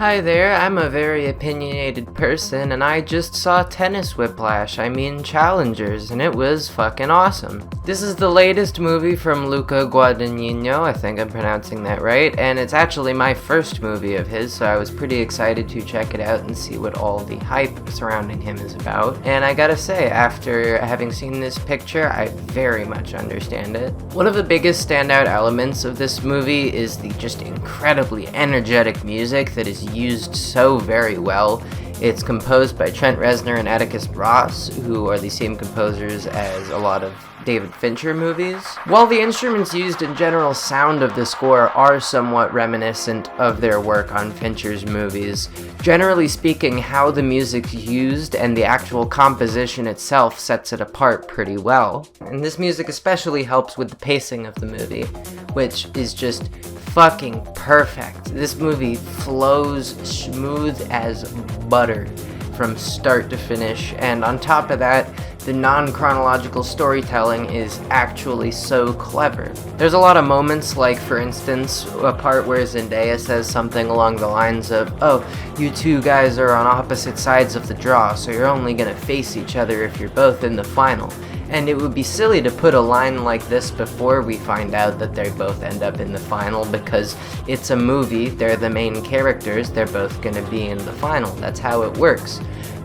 Hi there, I'm a very opinionated person, and I just saw Tennis Whiplash, Challengers, and it was fucking awesome. This is the latest movie from Luca Guadagnino, I think I'm pronouncing that right, and it's actually my first movie of his, so I was pretty excited to check it out and see what all the hype surrounding him is about. And I gotta say, after having seen this picture, I very much understand it. One of the biggest standout elements of this movie is the just incredibly energetic music that is used so very well. It's composed by Trent Reznor and Atticus Ross, who are the same composers as a lot of David Fincher movies. While the instruments used and general sound of the score are somewhat reminiscent of their work on Fincher's movies, generally speaking, how the music's used and the actual composition itself sets it apart pretty well. And this music especially helps with the pacing of the movie, which is just fucking perfect. This movie flows smooth as butter from start to finish, and on top of that, the non-chronological storytelling is actually so clever. There's a lot of moments, like for instance, a part where Zendaya says something along the lines of, "Oh, you two guys are on opposite sides of the draw, so you're only gonna face each other if you're both in the final." And it would be silly to put a line like this before we find out that they both end up in the final, because it's a movie, they're the main characters, they're both gonna be in the final. That's how it works.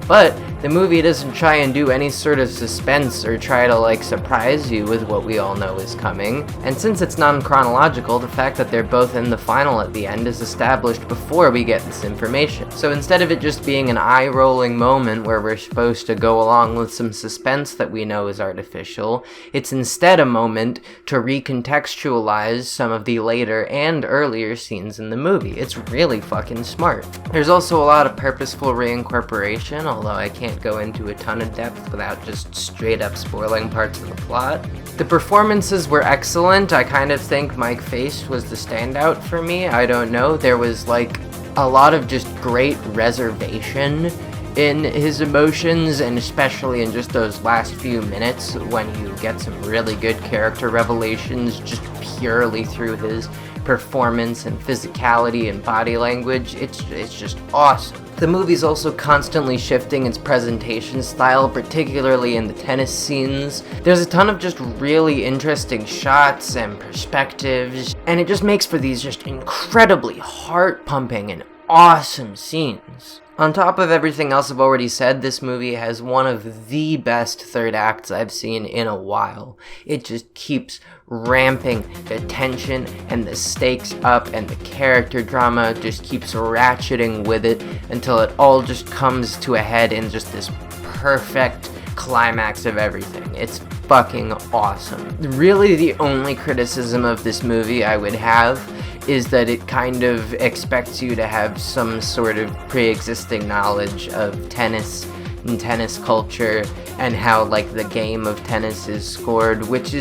But the movie doesn't try and do any sort of suspense or try to surprise you with what we all know is coming. And since it's non-chronological, the fact that they're both in the final at the end is established before we get this information. So instead of it just being an eye-rolling moment where we're supposed to go along with some suspense that we know is artificial, it's instead a moment to recontextualize some of the later and earlier scenes in the movie. It's really fucking smart. There's also a lot of purposeful reincorporation, although I can't go into a ton of depth without just straight up spoiling parts of the plot. The performances were excellent. I kind of think Mike Faist was the standout for me. I don't know. There was a lot of just great reservation in his emotions, and especially in just those last few minutes when you get some really good character revelations just purely through his performance and physicality and body language. It's just awesome. The movie's also constantly shifting its presentation style, particularly in the tennis scenes. There's a ton of just really interesting shots and perspectives, and it just makes for these just incredibly heart-pumping and awesome scenes. On top of everything else I've already said, this movie has one of the best third acts I've seen in a while. It just keeps ramping the tension and the stakes up, and the character drama just keeps ratcheting with it until it all just comes to a head in just this perfect climax of everything. It's fucking awesome. Really, the only criticism of this movie I would have is that it kind of expects you to have some sort of pre-existing knowledge of tennis and tennis culture and how the game of tennis is scored, which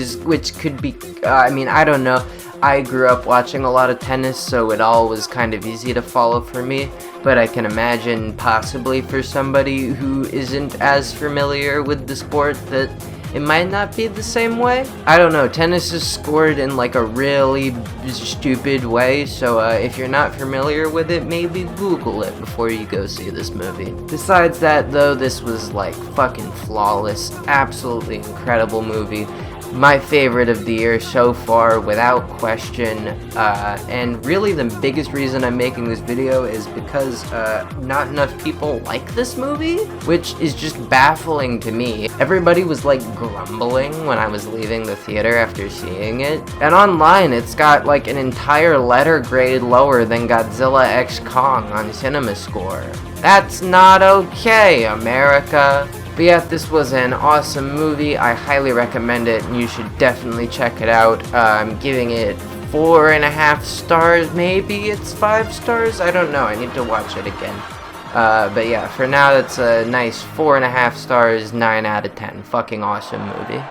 could be I don't know. I grew up watching a lot of tennis, so it all was kind of easy to follow for me, but I can imagine possibly for somebody who isn't as familiar with the sport that it might not be the same way. I don't know, tennis is scored in a really stupid way, so if you're not familiar with it, maybe Google it before you go see this movie. Besides that though, this was fucking flawless, absolutely incredible movie. My favorite of the year so far, without question, and really the biggest reason I'm making this video is because not enough people like this movie, which is just baffling to me. Everybody was grumbling when I was leaving the theater after seeing it, and online it's got an entire letter grade lower than Godzilla x Kong on CinemaScore. That's not okay, America. But yeah, this was an awesome movie. I highly recommend it, and you should definitely check it out. I'm giving it 4.5 stars, maybe it's 5 stars? I don't know, I need to watch it again. But yeah, for now, that's a nice 4.5 stars, 9 out of 10. Fucking awesome movie.